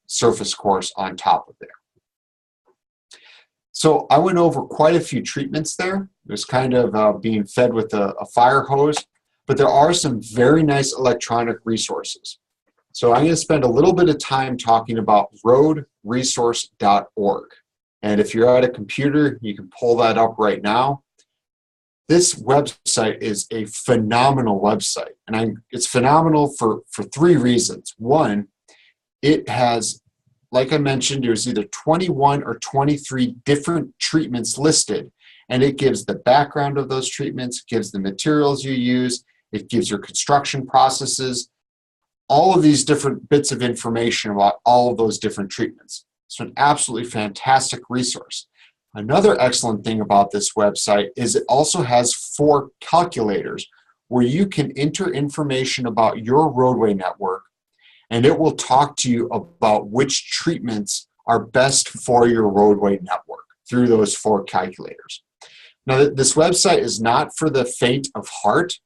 surface course on top of there. So I went over quite a few treatments there. It was kind of being fed with a fire hose, but there are some very nice electronic resources. So I'm going to spend a little bit of time talking about roadresource.org. And if you're at a computer, you can pull that up right now. This website is a phenomenal website. And it's phenomenal for 3 reasons. One, it has, like I mentioned, there's either 21 or 23 different treatments listed. And it gives the background of those treatments, gives the materials you use, it gives your construction processes, all of these different bits of information about all of those different treatments. It's an absolutely fantastic resource. Another excellent thing about this website is it also has 4 calculators where you can enter information about your roadway network, and it will talk to you about which treatments are best for your roadway network through those 4 calculators. Now, this website is not for the faint of heart.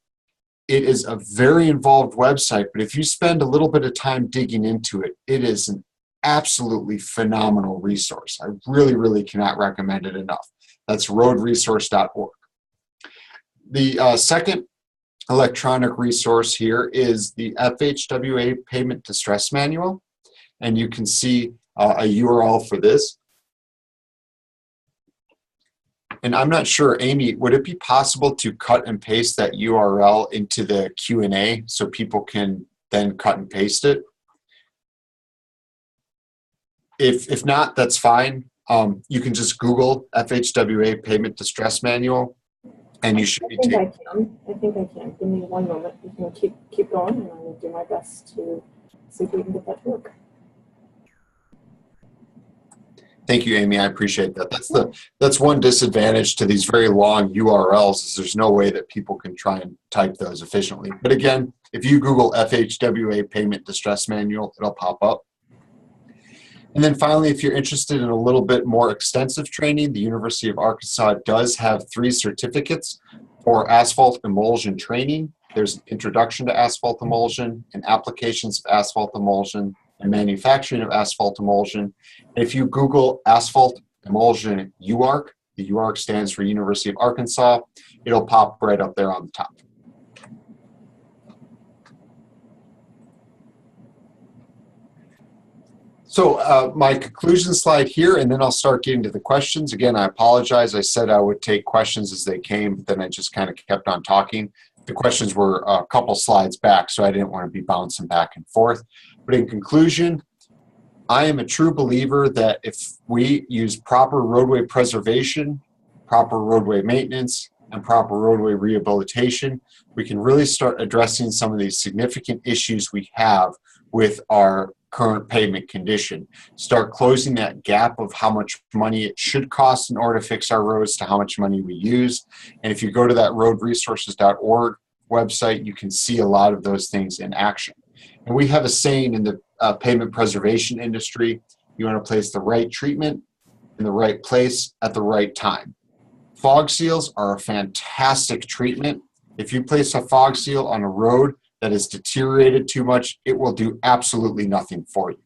It is a very involved website, but if you spend a little bit of time digging into it, it is an absolutely phenomenal resource. I really, really cannot recommend it enough. That's roadresource.org. The second electronic resource here is the FHWA Pavement Distress Manual, and you can see a URL for this. And I'm not sure, Amy, would it be possible to cut and paste that URL into the Q&A so people can then cut and paste it? If not, that's fine. You can just Google FHWA Pavement Distress Manual, and you should be taking. I think I can. Give me 1 moment. You can keep going, and I will do my best to see if we can get that to work. Thank you, Amy. I appreciate that. That's one disadvantage to these very long URLs is there's no way that people can try and type those efficiently. But again, if you Google FHWA Pavement Distress Manual, it'll pop up. And then finally, if you're interested in a little bit more extensive training, the University of Arkansas does have 3 certificates for asphalt emulsion training. There's an Introduction to Asphalt Emulsion, and Applications of Asphalt Emulsion, and Manufacturing of Asphalt Emulsion. And if you Google asphalt emulsion UARC, the UARC stands for University of Arkansas, it'll pop right up there on the top. So my conclusion slide here, and then I'll start getting to the questions. Again, I apologize. I said I would take questions as they came, but then I just kind of kept on talking. The questions were a couple slides back, so I didn't want to be bouncing back and forth. But in conclusion, I am a true believer that if we use proper roadway preservation, proper roadway maintenance, and proper roadway rehabilitation, we can really start addressing some of these significant issues we have with our current pavement condition. Start closing that gap of how much money it should cost in order to fix our roads to how much money we use. And if you go to that roadresources.org website, you can see a lot of those things in action. And we have a saying in the pavement preservation industry: you want to place the right treatment in the right place at the right time. Fog seals are a fantastic treatment. If you place a fog seal on a road that is deteriorated too much, it will do absolutely nothing for you.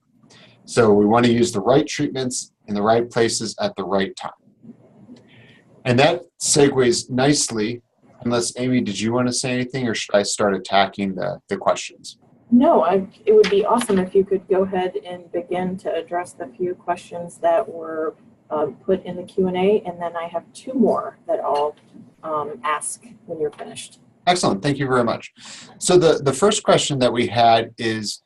So we want to use the right treatments in the right places at the right time. And that segues nicely, unless Amy, did you want to say anything, or should I start attacking the questions? No, it would be awesome if you could go ahead and begin to address the few questions that were put in the Q&A, and then I have two more that I'll ask when you're finished. Excellent, thank you very much. So the first question that we had is,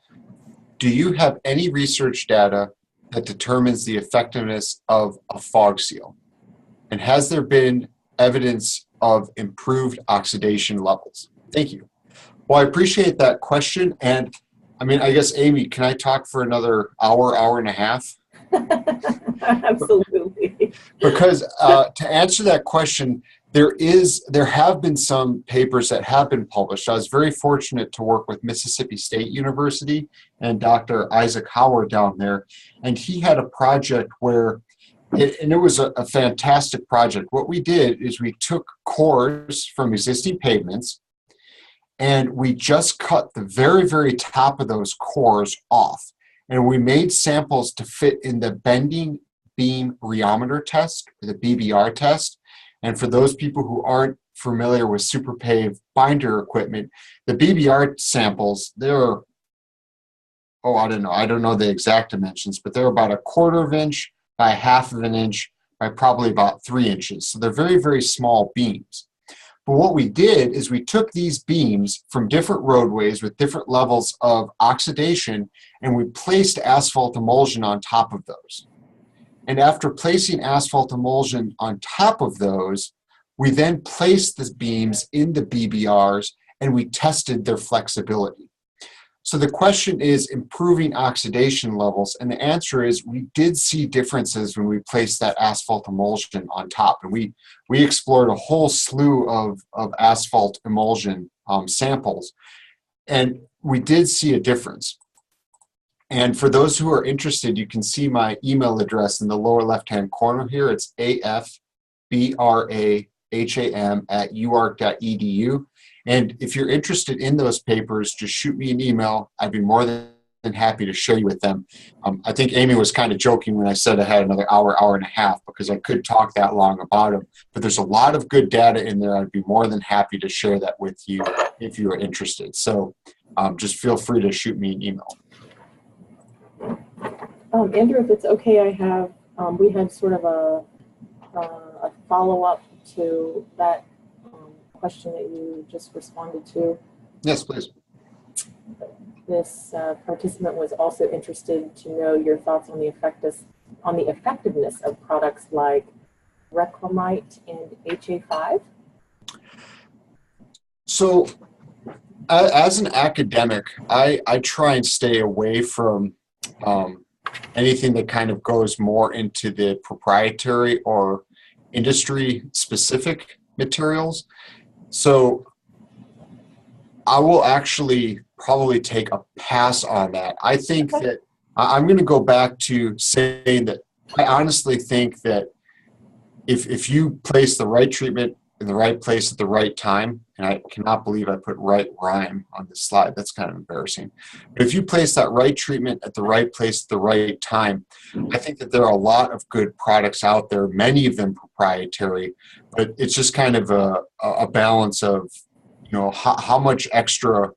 do you have any research data that determines the effectiveness of a fog seal? And has there been evidence of improved oxidation levels? Thank you. Well, I appreciate that question. And I mean, I guess, Amy, can I talk for another hour, hour and a half? Absolutely. Because to answer that question, there have been some papers that have been published. I was very fortunate to work with Mississippi State University and Dr. Isaac Howard down there. And he had a project where, and it was a fantastic project. What we did is we took cores from existing pavements, and we just cut the very, very top of those cores off. And we made samples to fit in the bending beam rheometer test, or the BBR test. And for those people who aren't familiar with SuperPave binder equipment, the BBR samples, they're, I don't know the exact dimensions, but they're about 1/4 inch by 1/2 inch by probably about 3 inches. So they're very, very small beams. But what we did is we took these beams from different roadways with different levels of oxidation, and we placed asphalt emulsion on top of those. And after placing asphalt emulsion on top of those, we then placed the beams in the BBRs and we tested their flexibility. So the question is improving oxidation levels, and the answer is we did see differences when we placed that asphalt emulsion on top. And we explored a whole slew of asphalt emulsion samples, and we did see a difference. And for those who are interested, you can see my email address in the lower left-hand corner here. It's afbraham@uark.edu. And if you're interested in those papers, just shoot me an email. I'd be more than happy to share you with them. I think Amy was kind of joking when I said I had another hour, hour and a half, because I could talk that long about them. But there's a lot of good data in there. I'd be more than happy to share that with you if you are interested. So just feel free to shoot me an email. Andrew, if it's okay, I have, we had sort of a follow-up to that question that you just responded to. Yes, please. This participant was also interested to know your thoughts on the effectiveness of products like Reclamite and HA5. So as an academic, I try and stay away from anything that kind of goes more into the proprietary or industry specific materials. So I will actually probably take a pass on that. I think that I'm going to go back to saying that I honestly think that if you place the right treatment in the right place at the right time, and I cannot believe I put right rhyme on this slide, that's kind of embarrassing. But if you place that right treatment at the right place at the right time, I think that there are a lot of good products out there, many of them proprietary, but it's just kind of a balance of, you know, how much extra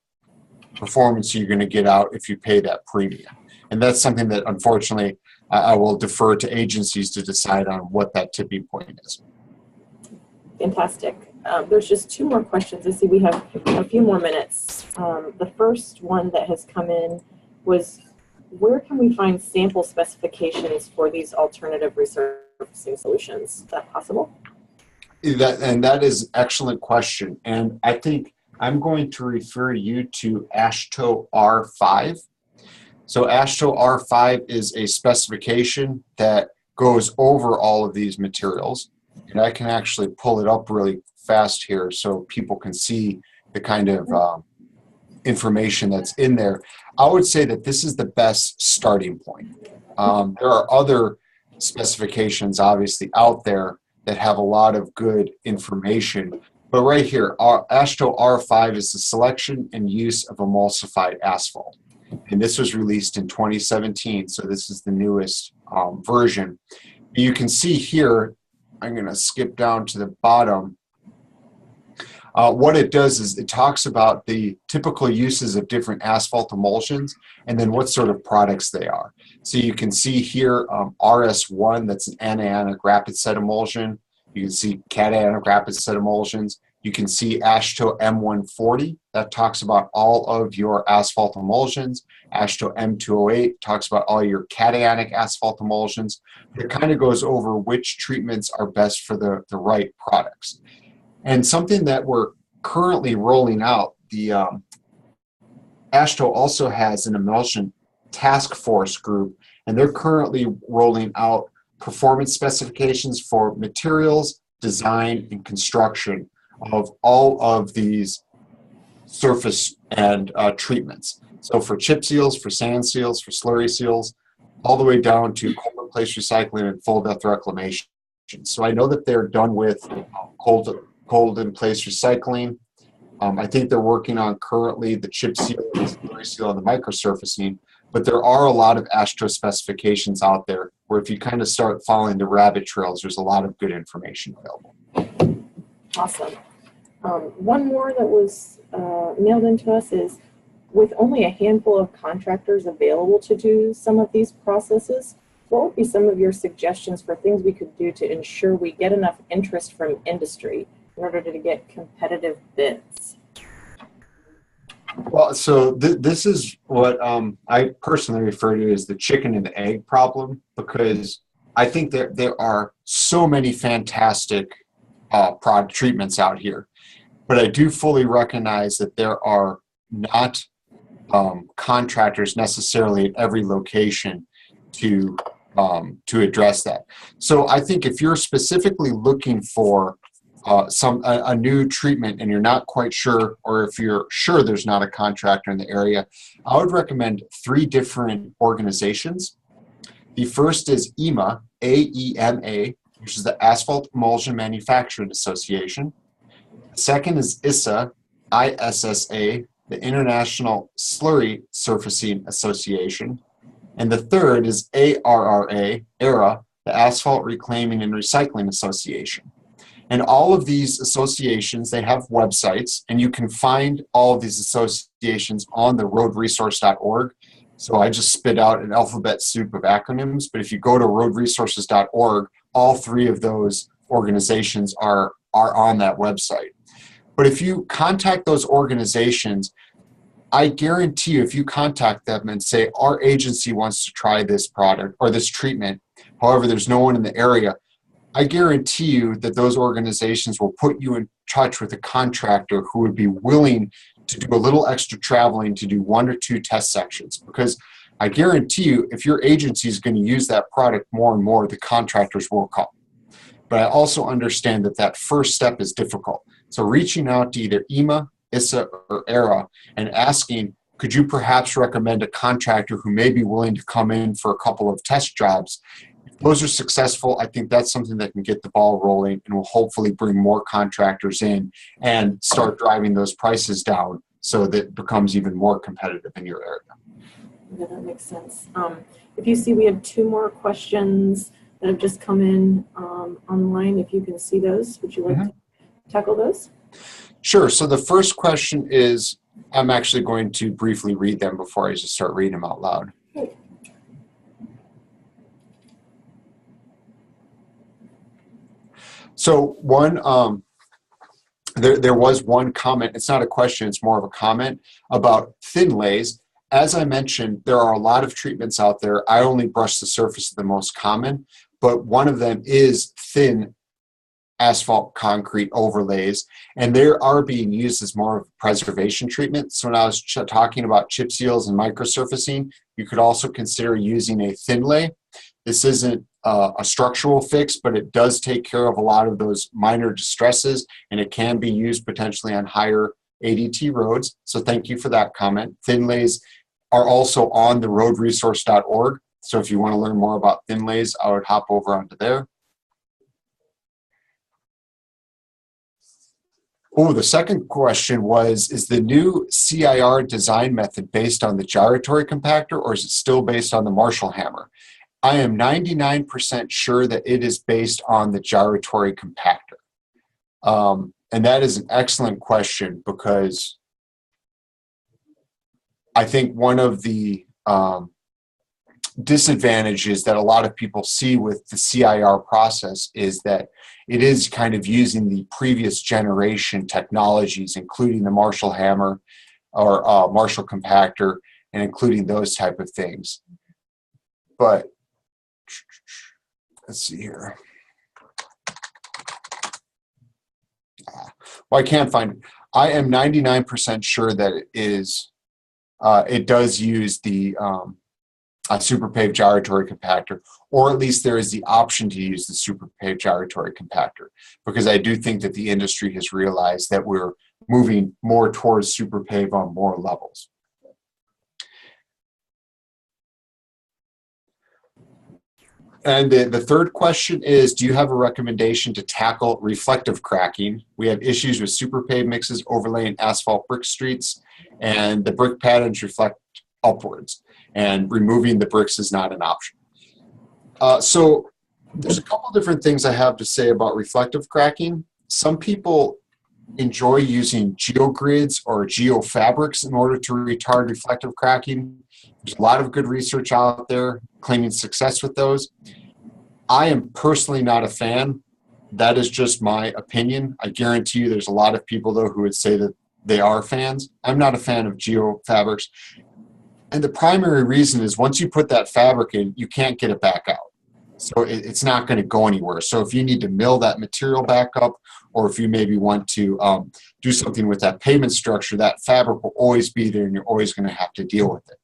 performance you're going to get out if you pay that premium. And that's something that unfortunately I will defer to agencies to decide on what that tipping point is. Fantastic. There's just two more questions. I see we have a few more minutes. The first one that has come in was, where can we find sample specifications for these alternative resurfacing solutions? Is that possible? That is an excellent question. And I think I'm going to refer you to AASHTO R5. So AASHTO R5 is a specification that goes over all of these materials. And I can actually pull it up really fast here so people can see the kind of information that's in there. I would say that this is the best starting point. There are other specifications obviously out there that have a lot of good information. But right here, AASHTO R5 is the selection and use of emulsified asphalt. And this was released in 2017, so this is the newest version. You can see here, I'm going to skip down to the bottom. What it does is it talks about the typical uses of different asphalt emulsions and then what sort of products they are. So you can see here RS1, that's an anionic rapid set emulsion. You can see cationic rapid set emulsions. You can see AASHTO M140, that talks about all of your asphalt emulsions. AASHTO M208 talks about all your cationic asphalt emulsions. It kind of goes over which treatments are best for the right products. And something that we're currently rolling out, the AASHTO also has an emulsion task force group, and they're currently rolling out performance specifications for materials, design, and construction of all of these surface and treatments. So for chip seals, for sand seals, for slurry seals, all the way down to cold in place recycling and full depth reclamation. So I know that they're done with cold in place recycling. I think they're working on currently the chip seal, the slurry seal, and the microsurfacing, but there are a lot of AASHTO specifications out there where if you kind of start following the rabbit trails, there's a lot of good information available. Awesome. One more that was mailed into us is, with only a handful of contractors available to do some of these processes, what would be some of your suggestions for things we could do to ensure we get enough interest from industry in order to get competitive bids? Well, so this is what I personally refer to as the chicken and the egg problem, because I think that there are so many fantastic product treatments out here, but I do fully recognize that there are not contractors necessarily at every location to address that. So I think if you're specifically looking for a new treatment and you're not quite sure, or if you're sure there's not a contractor in the area, I would recommend 3 different organizations. The first is EMA, AEMA, which is the Asphalt Emulsion Manufacturing Association. The second is ISSA, ISSA, the International Slurry Surfacing Association. And the third is ARRA, ERA, the Asphalt Reclaiming and Recycling Association. And all of these associations, they have websites, and you can find all of these associations on the roadresource.org. So I just spit out an alphabet soup of acronyms, but if you go to roadresources.org, all 3 of those organizations are on that website. But if you contact those organizations, I guarantee you, if you contact them and say, our agency wants to try this product or this treatment, however, there's no one in the area, I guarantee you that those organizations will put you in touch with a contractor who would be willing to do a little extra traveling to do 1 or 2 test sections. Because I guarantee you, if your agency is going to use that product more and more, the contractors will come. But I also understand that that first step is difficult. So reaching out to either EMA, ISSA, or ERA and asking, could you perhaps recommend a contractor who may be willing to come in for a couple of test jobs? If those are successful, I think that's something that can get the ball rolling and will hopefully bring more contractors in and start driving those prices down so that it becomes even more competitive in your area. Yeah, that makes sense. If you see, we have 2 more questions that have just come in online. If you can see those, would you like to tackle those? Sure. So the first question is, I'm actually going to briefly read them before I just start reading them out loud. Okay. So one, there was one comment. It's not a question, it's more of a comment about thin lays. As I mentioned, there are a lot of treatments out there. I only brush the surface of the most common, but one of them is thin asphalt concrete overlays, and they are being used as more of a preservation treatment. So when I was talking about chip seals and microsurfacing, you could also consider using a thin lay. This isn't a structural fix, but it does take care of a lot of those minor distresses, and it can be used potentially on higher ADT roads. So thank you for that comment. Thin lays are also on the roadresource.org. So if you want to learn more about thin lays, I would hop over onto there. Oh, the second question was, is the new CIR design method based on the gyratory compactor, or is it still based on the Marshall hammer? I am 99% sure that it is based on the gyratory compactor. And that is an excellent question, because I think one of the disadvantages that a lot of people see with the CIR process is that it is kind of using the previous generation technologies, including the Marshall hammer or Marshall compactor, and including those type of things. But let's see here. Well, I can't find it. I am 99% sure that it is. It does use the super pave gyratory compactor, or at least there is the option to use the super pave gyratory compactor, because I do think that the industry has realized that we're moving more towards super pave on more levels. And the third question is, do you have a recommendation to tackle reflective cracking? We have issues with super pave mixes overlaying asphalt brick streets, and the brick patterns reflect upwards, and removing the bricks is not an option. So there's a couple different things I have to say about reflective cracking. Some people enjoy using geogrids or geofabrics in order to retard reflective cracking. There's a lot of good research out there claiming success with those. I am personally not a fan. That is just my opinion. I guarantee you there's a lot of people, though, who would say that they are fans. I'm not a fan of geofabrics. And the primary reason is once you put that fabric in, you can't get it back out. So it's not going to go anywhere. So if you need to mill that material back up, or if you maybe want to do something with that pavement structure, that fabric will always be there and you're always going to have to deal with it.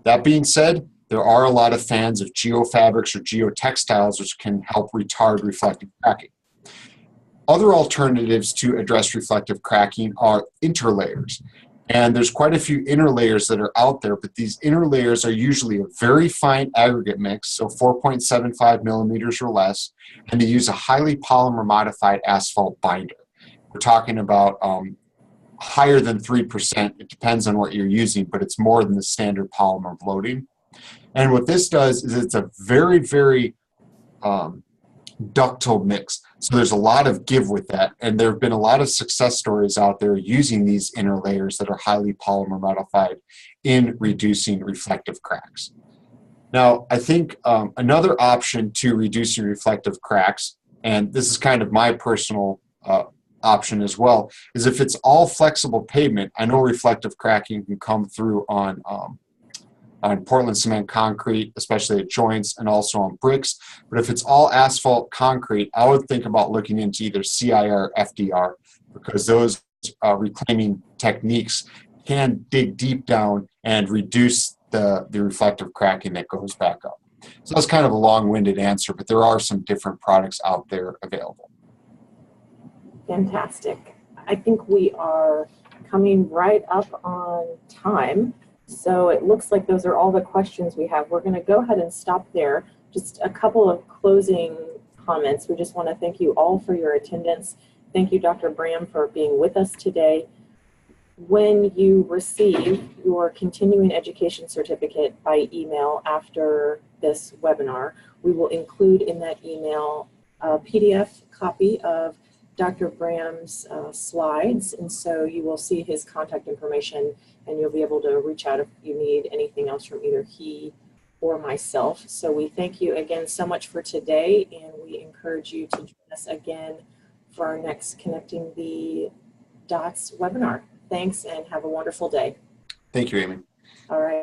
That being said, there are a lot of fans of geofabrics or geotextiles, which can help retard reflective cracking. Other alternatives to address reflective cracking are interlayers. And there's quite a few interlayers that are out there, but these interlayers are usually a very fine aggregate mix, so 4.75 millimeters or less, and they use a highly polymer modified asphalt binder. We're talking about higher than 3%. It depends on what you're using, but it's more than the standard polymer loading. And what this does is it's a very, very ductile mix. So there's a lot of give with that. And there have been a lot of success stories out there using these inner layers that are highly polymer modified in reducing reflective cracks. Now, I think another option to reducing reflective cracks, and this is kind of my personal option as well, is if it's all flexible pavement. I know reflective cracking can come through on Portland cement concrete, especially at joints, and also on bricks. But if it's all asphalt concrete, I would think about looking into either CIR or FDR, because those reclaiming techniques can dig deep down and reduce the reflective cracking that goes back up. So that's kind of a long-winded answer, but there are some different products out there available. Fantastic. I think we are coming right up on time. So it looks like those are all the questions we have. We're going to go ahead and stop there. Just a couple of closing comments. We just want to thank you all for your attendance. Thank you, Dr. Braham, for being with us today. When you receive your continuing education certificate by email after this webinar, we will include in that email a PDF copy of Dr. Braham's slides, and so you will see his contact information and you'll be able to reach out if you need anything else from either he or myself. So we thank you again so much for today, and we encourage you to join us again for our next Connecting the Dots webinar. Thanks, and have a wonderful day. Thank you, Amy. All right.